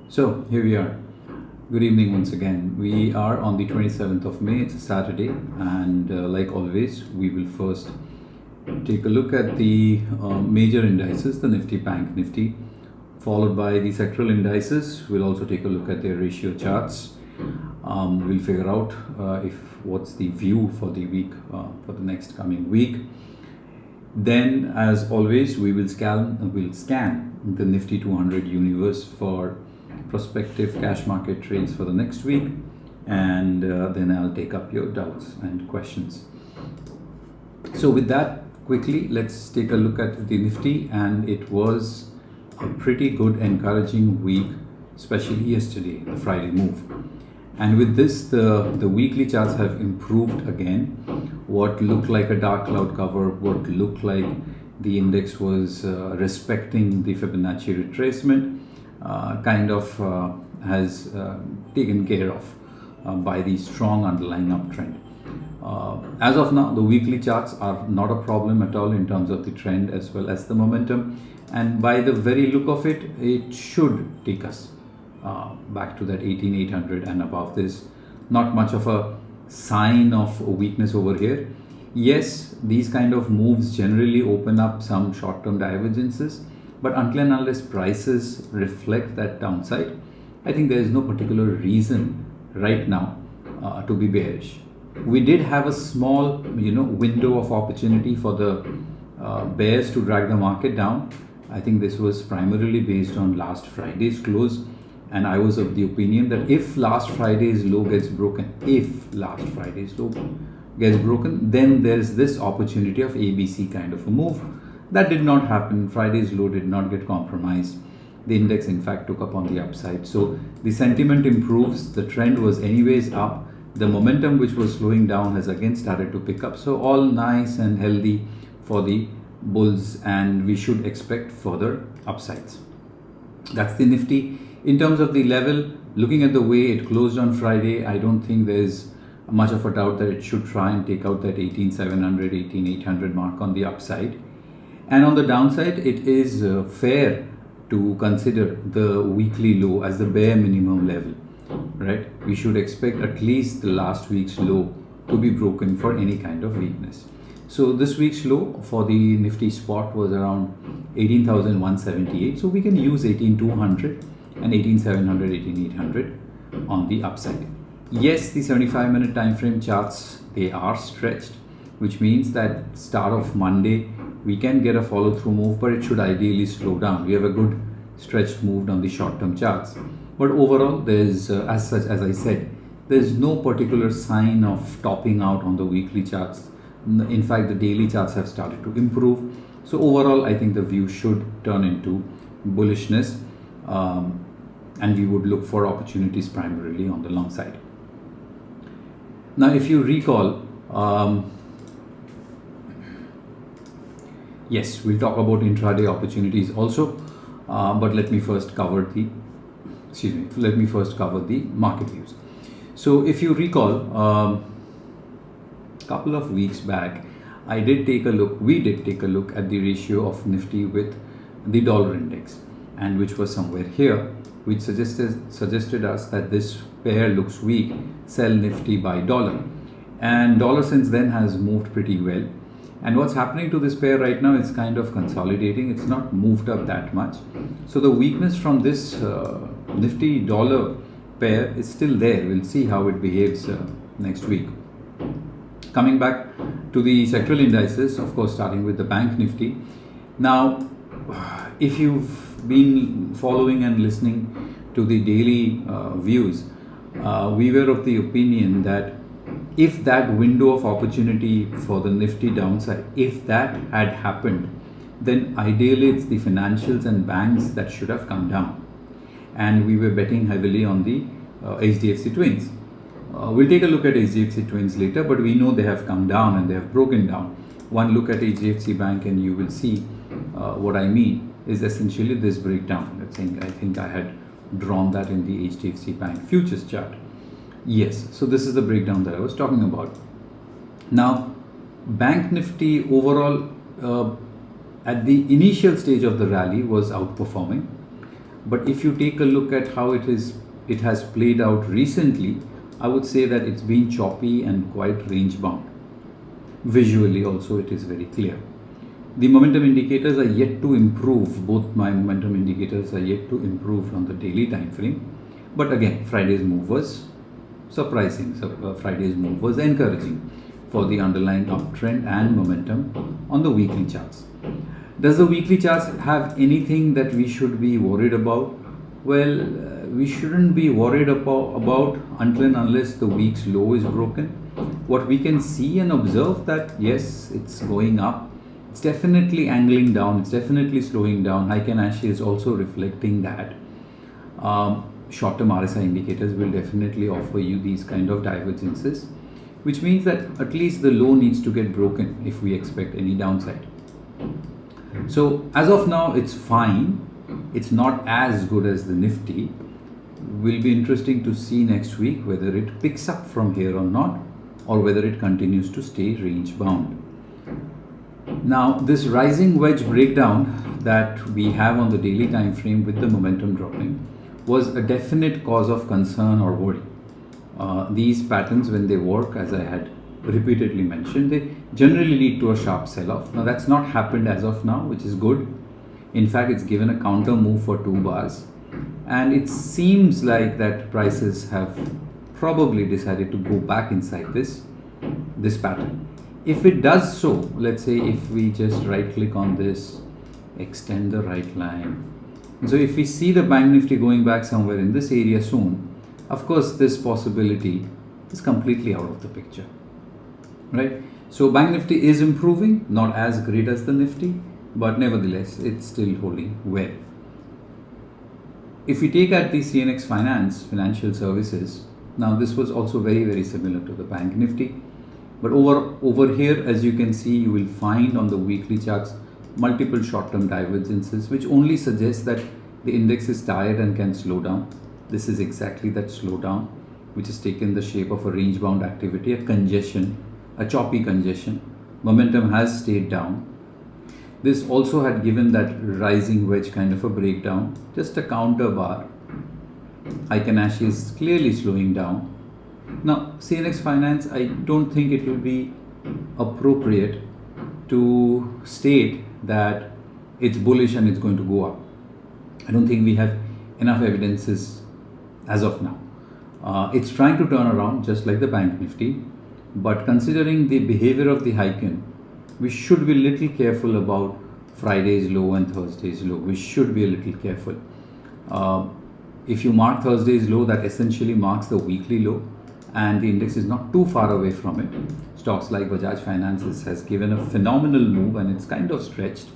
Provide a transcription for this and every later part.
So here we are. Good evening once again. We are on the 27th of May. It's a Saturday, and like always, we will first take a look at the major indices, the Nifty, Bank Nifty, followed by the sectoral indices. We'll also take a look at their ratio charts. We'll figure out if what's the view for the week, for the next coming week. Then, as always, we'll scan the Nifty 200 universe for prospective cash market trades for the next week, and then I'll take up your doubts and questions. So with that, quickly let's take a look at the Nifty, and it was a pretty good, encouraging week, especially yesterday, the Friday move. And with this, the weekly charts have improved again. What looked like a dark cloud cover, what looked like the index was respecting the Fibonacci retracement, kind of has taken care of by the strong underlying uptrend. As of now, the weekly charts are not a problem at all in terms of the trend as well as the momentum, and by the very look of it, it should take us back to that 18,800 and above. This not much of a sign of weakness over here. Yes, these kind of moves generally open up some short-term divergences, but until and unless prices reflect that downside, I think there is no particular reason right now to be bearish. We did have a small, window of opportunity for the bears to drag the market down. I think this was primarily based on last Friday's close, and I was of the opinion that if last Friday's low gets broken, then there's this opportunity of ABC kind of a move. That did not happen. Friday's low did not get compromised. The index, in fact, took up on the upside. So the sentiment improves. The trend was anyways up. The momentum, which was slowing down, has again started to pick up. So all nice and healthy for the bulls, and we should expect further upsides. That's the Nifty. In terms of the level, looking at the way it closed on Friday, I don't think there's much of a doubt that it should try and take out that 18,700, 18,800 mark on the upside. And on the downside, it is fair to consider the weekly low as the bare minimum level, right? We should expect at least the last week's low to be broken for any kind of weakness. So this week's low for the Nifty spot was around 18,178. So we can use 18,200 and 18,700, 18,800 on the upside. Yes, the 75-minute time frame charts, they are stretched, which means that start of Monday, we can get a follow-through move, but it should ideally slow down. We have a good stretched move on the short-term charts. But overall, there's, as I said, there's no particular sign of topping out on the weekly charts. In fact, the daily charts have started to improve. So overall, I think the view should turn into bullishness, and we would look for opportunities primarily on the long side. Now, if you recall, yes, we'll talk about intraday opportunities also, but let me first cover the market views. So if you recall, couple of weeks back, we did take a look at the ratio of Nifty with the dollar index, and which was somewhere here, which suggested us that this pair looks weak, sell Nifty by dollar. And dollar since then has moved pretty well. And what's happening to this pair right now is kind of consolidating. It's not moved up that much. So the weakness from this Nifty dollar pair is still there. We'll see how it behaves next week. Coming back to the sectoral indices, of course, starting with the Bank Nifty. Now, if you've been following and listening to the daily views, we were of the opinion that if that window of opportunity for the Nifty downside, if that had happened, then ideally it's the financials and banks that should have come down. And we were betting heavily on the HDFC twins. We'll take a look at HDFC twins later, but we know they have come down and they have broken down. One look at HDFC Bank and you will see what I mean is essentially this breakdown. I think I had drawn that in the HDFC Bank futures chart. Yes, so this is the breakdown that I was talking about. Now, Bank Nifty overall at the initial stage of the rally was outperforming. But if you take a look at how it has played out recently, I would say that it's been choppy and quite range bound. Visually also it is very clear. The momentum indicators are yet to improve. Both my momentum indicators are yet to improve on the daily time frame. But again, Friday's move was surprising. Friday's move was encouraging for the underlying uptrend and momentum on the weekly charts. Does the weekly charts have anything that we should be worried about? Well, we shouldn't be worried about until and unless the week's low is broken. What we can see and observe that yes, it's going up. It's definitely angling down. It's definitely slowing down. Heiken Ashi is also reflecting that. Short-term RSI indicators will definitely offer you these kind of divergences, which means that at least the low needs to get broken if we expect any downside. So as of now, it's fine. It's not as good as the Nifty. Will be interesting to see next week whether it picks up from here or not, or whether it continues to stay range bound. Now, this rising wedge breakdown that we have on the daily time frame with the momentum dropping was a definite cause of concern or worry. These patterns, when they work, as I had repeatedly mentioned, they generally lead to a sharp sell-off. Now, that's not happened as of now, which is good. In fact, it's given a counter move for 2 bars, and it seems like that prices have probably decided to go back inside this pattern. If it does so, let's say if we just right click on this, extend the right line. So if we see the Bank Nifty going back somewhere in this area soon, of course this possibility is completely out of the picture, right? So Bank Nifty is improving, not as great as the Nifty, but nevertheless it's still holding well. If we take at the CNX Finance, financial services, now this was also very similar to the Bank Nifty. But over here, as you can see, you will find on the weekly charts multiple short-term divergences, which only suggests that the index is tired and can slow down. This is exactly that slowdown, which has taken the shape of a range-bound activity, a congestion, a choppy congestion. Momentum has stayed down. This also had given that rising wedge kind of a breakdown, just a counter bar. Heiken Ashi is clearly slowing down. Now, CNX Finance, I don't think it will be appropriate to state that it's bullish and it's going to go up. I don't think we have enough evidences as of now. It's trying to turn around just like the Bank Nifty, but considering the behavior of the Heiken, we should be a little careful about Friday's low and Thursday's low. We should be a little careful. If you mark Thursday's low, that essentially marks the weekly low, and the index is not too far away from it. Stocks like Bajaj Finance has given a phenomenal move and it's kind of stretched.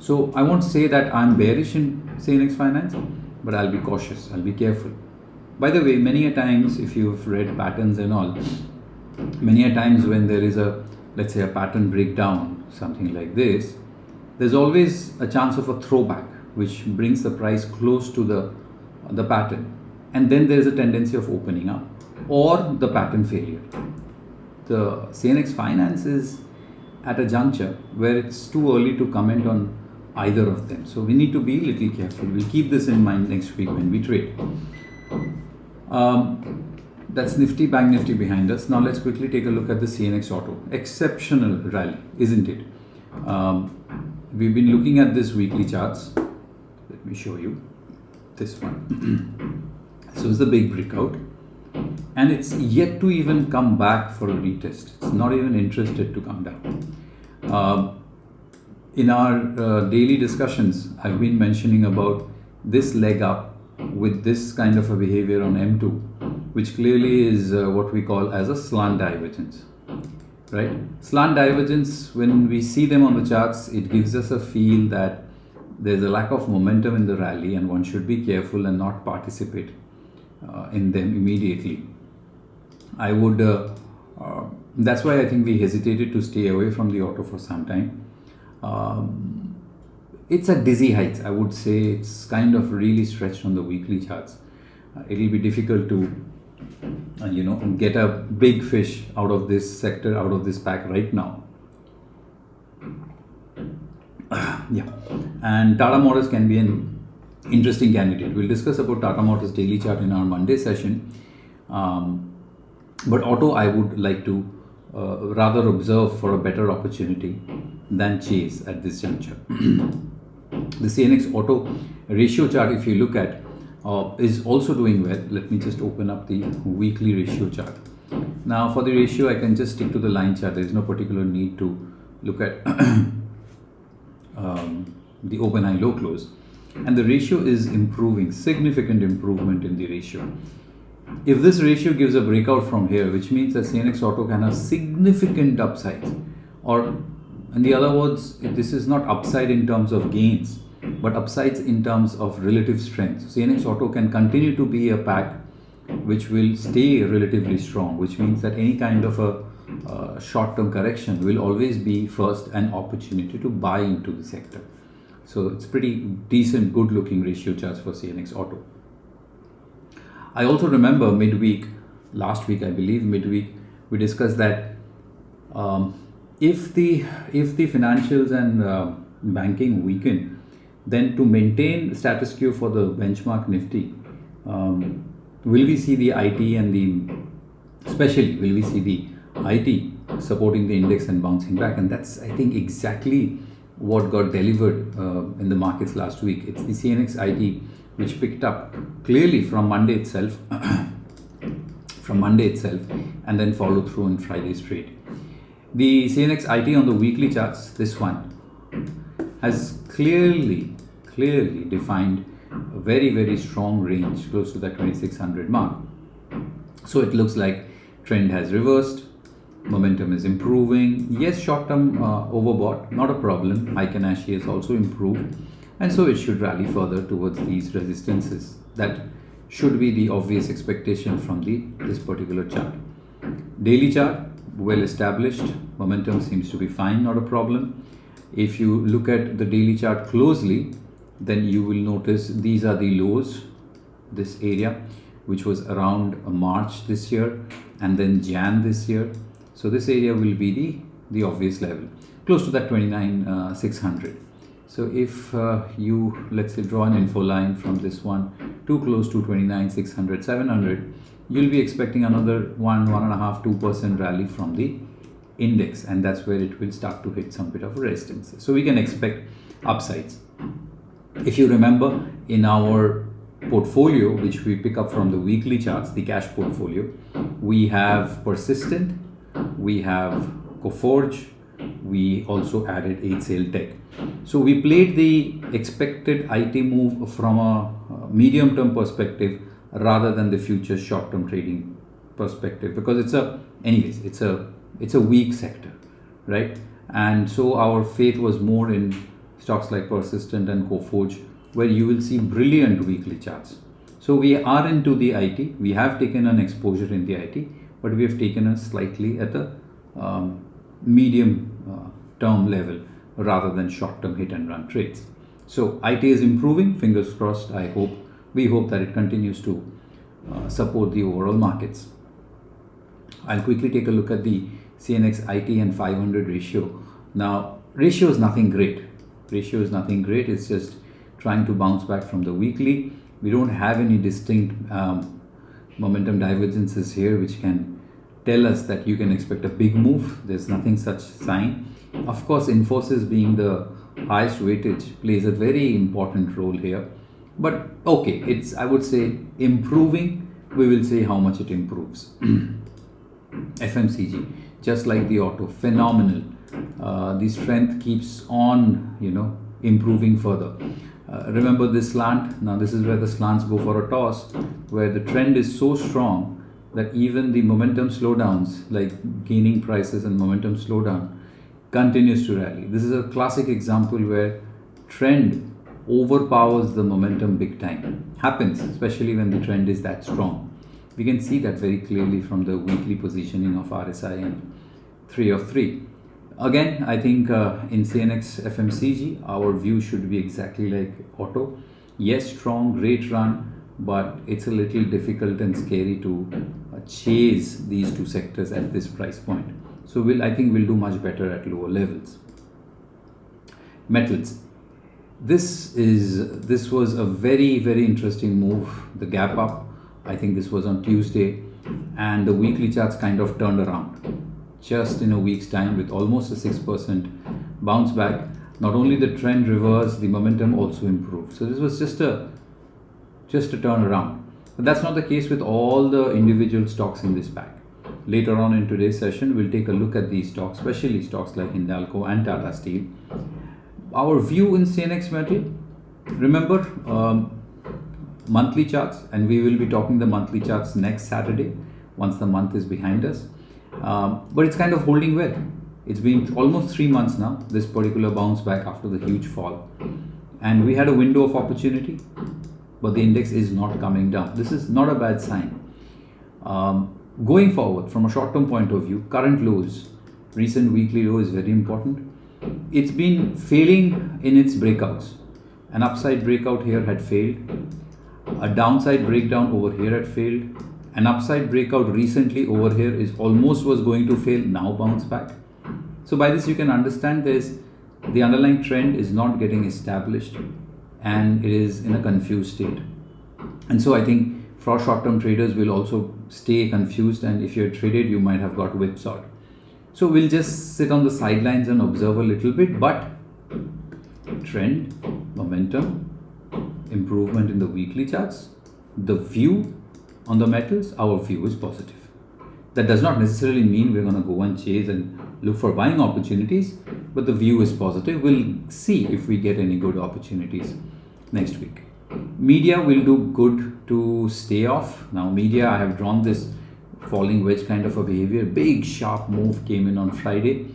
So I won't say that I'm bearish in CNX Finance, but I'll be cautious, I'll be careful. By the way, many a times, if you've read patterns and all, many a times when there is a, let's say, a pattern breakdown, something like this, there's always a chance of a throwback, which brings the price close to the pattern. And then there's a tendency of opening up, or the pattern failure. The CNX Finance is at a juncture where it's too early to comment on either of them. So we need to be a little careful. We'll keep this in mind next week when we trade. That's Nifty, Bank Nifty behind us. Now let's quickly take a look at the CNX Auto. Exceptional rally, isn't it? We've been looking at this weekly charts. Let me show you this one. So it's the big breakout, and it's yet to even come back for a retest. It's not even interested to come down. In our daily discussions, I've been mentioning about this leg up with this kind of a behavior on M2, which clearly is what we call as a slant divergence, right? Slant divergence, when we see them on the charts, it gives us a feel that there's a lack of momentum in the rally and one should be careful and not participate in them immediately. I would, that's why I think we hesitated to stay away from the auto for some time. It's at dizzy heights, I would say. It's kind of really stretched on the weekly charts. It'll be difficult to, get a big fish out of this sector, out of this pack right now. Yeah, and Tata Motors can be an interesting candidate. We'll discuss about Tata Motors daily chart in our Monday session. But auto, I would like to rather observe for a better opportunity than chase at this juncture. The CNX auto ratio chart, if you look at, is also doing well. Let me just open up the weekly ratio chart. Now for the ratio, I can just stick to the line chart. There is no particular need to look at the open, high, low, close. And the ratio is improving, significant improvement in the ratio. If this ratio gives a breakout from here, which means that CNX auto can have significant upsides, or in the other words, this is not upside in terms of gains, but upsides in terms of relative strength. So CNX auto can continue to be a pack which will stay relatively strong, which means that any kind of a short-term correction will always be first an opportunity to buy into the sector. So it's pretty decent, good looking ratio charts for CNX auto. I also remember midweek, last week I believe, midweek, we discussed that if the financials and banking weaken, then to maintain status quo for the benchmark Nifty, will we see the IT and especially will we see the IT supporting the index and bouncing back? And that's, I think, exactly what got delivered in the markets last week. It's the CNX IT which picked up clearly from Monday itself, and then followed through on Friday's trade. The CNX IT on the weekly charts, this one, has clearly defined a very, very strong range close to that 2600 mark. So it looks like trend has reversed, momentum is improving. Yes, short-term overbought, not a problem. Heiken-Ashi has also improved, and so it should rally further towards these resistances. That should be the obvious expectation from this particular chart. Daily chart, well established, momentum seems to be fine, not a problem. If you look at the daily chart closely, then you will notice these are the lows, this area, which was around March this year and then Jan this year. So this area will be the obvious level, close to that 29,600. So if you, let's say, draw an info line from this one too close to 29,600, 700, you'll be expecting another 1.5%, 2% rally from the index, and that's where it will start to hit some bit of resistance. So we can expect upsides. If you remember, in our portfolio, which we pick up from the weekly charts, the cash portfolio, we have Persistent, we have Coforge, we also added 8 Tech. So we played the expected IT move from a medium-term perspective rather than the future short-term trading perspective, because it's a weak sector, right? And so our faith was more in stocks like Persistent and Coforge, where you will see brilliant weekly charts. So we are into the IT. We have taken an exposure in the IT, but we have taken it slightly at a medium term level rather than short-term hit and run trades. So IT is improving, fingers crossed. We hope that it continues to support the overall markets. I'll quickly take a look at the CNX IT and 500 ratio. Now, ratio is nothing great. It's just trying to bounce back from the weekly. We don't have any distinct momentum divergences here which can tell us that you can expect a big move. There's nothing such sign. Of course, Infosys being the highest weightage plays a very important role here. But okay, it's, I would say, improving. We will see how much it improves. FMCG, just like the auto, phenomenal. The strength keeps on, improving further. Remember this slant. Now this is where the slants go for a toss, where the trend is so strong that even the momentum slowdowns, like gaining prices and momentum slowdown, continues to rally. This is a classic example where trend overpowers the momentum big time. Happens, especially when the trend is that strong. We can see that very clearly from the weekly positioning of RSI and 3 of 3. Again, I think in CNX FMCG, our view should be exactly like auto. Yes, strong, great run, but it's a little difficult and scary to chase these two sectors at this price point. So I think we'll do much better at lower levels. Metals. This was a very interesting move. The gap up, I think this was on Tuesday, and the weekly charts kind of turned around just in a week's time with almost a 6% bounce back. Not only the trend reversed, the momentum also improved. So this was just a turnaround. But that's not the case with all the individual stocks in this pack. Later on in today's session, we'll take a look at these stocks, especially stocks like Hindalco and Tata Steel. Our view in CNX Metal, remember monthly charts, and we will be talking the monthly charts next Saturday once the month is behind us. But it's kind of holding well. It's been almost 3 months now, this particular bounce back after the huge fall. And we had a window of opportunity, but the index is not coming down. This is not a bad sign. Going forward, from a short-term point of view, current lows, recent weekly low is very important. It's been failing in its breakouts. An upside breakout here had failed. A downside breakdown over here had failed. An upside breakout recently over here was going to fail, now bounce back. So by this you can understand the underlying trend is not getting established and it is in a confused state. And so I think for short-term traders will also stay confused, and if you're traded, you might have got whipsawed. So we'll just sit on the sidelines and observe a little bit, but trend, momentum, improvement in the weekly charts, the view on the metals, our view is positive. That does not necessarily mean we're going to go and chase and look for buying opportunities, but the view is positive. We'll see if we get any good opportunities next week. Media will do good to stay off. Now media, I have drawn this falling wedge kind of a behavior. Big sharp move came in on Friday.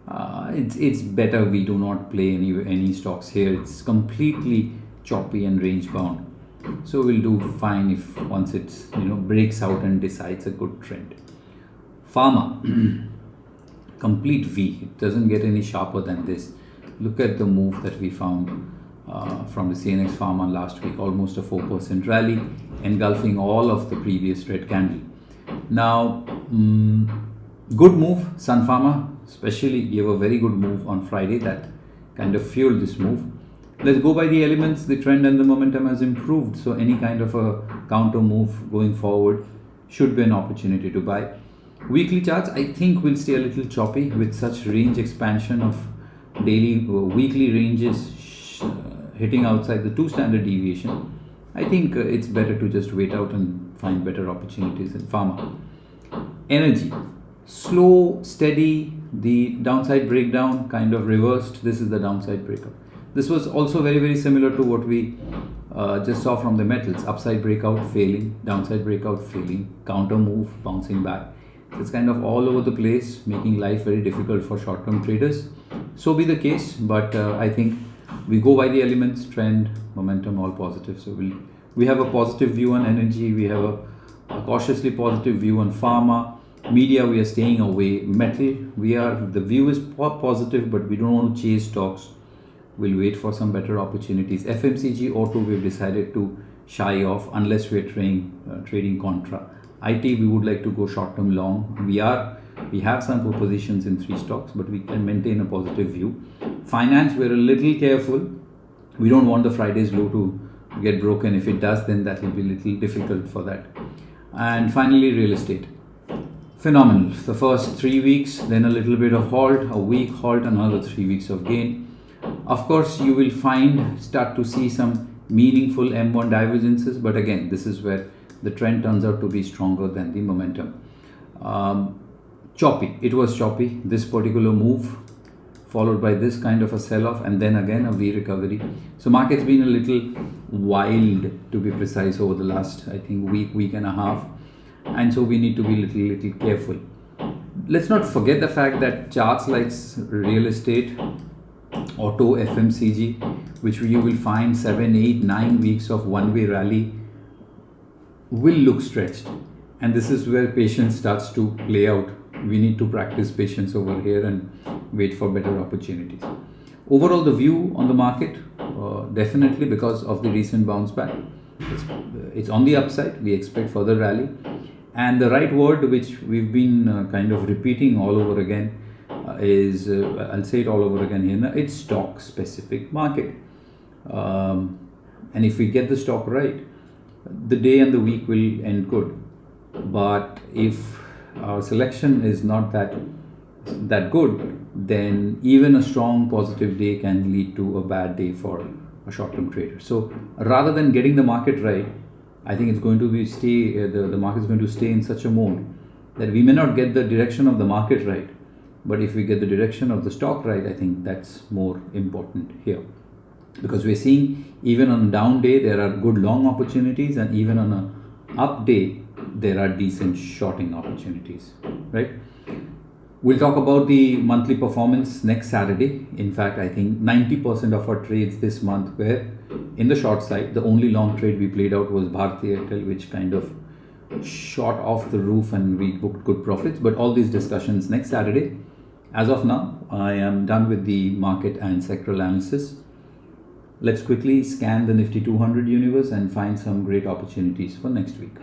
It's better we do not play any stocks here. It's completely choppy and range bound. So we'll do fine if once it breaks out and decides a good trend. Pharma, complete V. It doesn't get any sharper than this. Look at the move that we found from the CNX Pharma last week, almost a 4% rally, engulfing all of the previous red candle. Now, good move. Sun Pharma especially gave a very good move on Friday that kind of fueled this move. Let's go by the elements. The trend and the momentum has improved, so any kind of a counter move going forward should be an opportunity to buy. Weekly charts, I think, will stay a little choppy with such range expansion of weekly ranges hitting outside the 2 standard deviation. I think it's better to just wait out and find better opportunities in pharma. Energy, slow, steady. The downside breakdown kind of reversed. This is the downside breakout. This was also very similar to what we just saw from the metals. Upside breakout failing, downside breakout failing, counter move bouncing back. It's kind of all over the place, making life very difficult for short-term traders. So be the case, but I think we go by the elements, trend, momentum, all positive. So we have a positive view on energy. We have a cautiously positive view on pharma. Media, we are staying away. Metal, the view is positive, but we don't want to chase stocks. We'll wait for some better opportunities. FMCG, auto, we've decided to shy off unless we're trading contra. IT, we would like to go short-term long. We have some positions in 3 stocks, but we can maintain a positive view. Finance, we're a little careful. We don't want the Friday's low to get broken. If it does, then that will be a little difficult for that. And finally, real estate. Phenomenal. The first 3 weeks, then a little bit of halt, a week halt, another 3 weeks of gain. Of course, you will start to see some meaningful M1 divergences, but again, this is where the trend turns out to be stronger than the momentum. Choppy. It was choppy. This particular move followed by this kind of a sell-off and then again a V recovery. So market's been a little wild, to be precise, over the last, I think, week and a half. And so we need to be little careful. Let's not forget the fact that charts like real estate, auto, FMCG, which you will find 7, 8, 9 weeks of one-way rally, will look stretched. And this is where patience starts to play out. We need to practice patience over here and wait for better opportunities. Overall, the view on the market, definitely because of the recent bounce back, it's on the upside. We expect further rally. And the right word, which we've been kind of repeating all over again, is, I'll say it all over again here, it's stock specific market. And if we get the stock right, the day and the week will end good. But if our selection is not that good, then even a strong positive day can lead to a bad day for a short-term trader. So rather than getting the market right, I think it's going to be the market is going to stay in such a mode that we may not get the direction of the market right, but if we get the direction of the stock right, I think that's more important here. Because we're seeing even on a down day there are good long opportunities, and even on a up day there are decent shorting opportunities, right? We'll talk about the monthly performance next Saturday. In fact, I think 90% of our trades this month were in the short side. The only long trade we played out was Bharti Airtel, which kind of shot off the roof and we booked good profits. But all these discussions next Saturday. As of now, I am done with the market and sectoral analysis. Let's quickly scan the Nifty 200 universe and find some great opportunities for next week.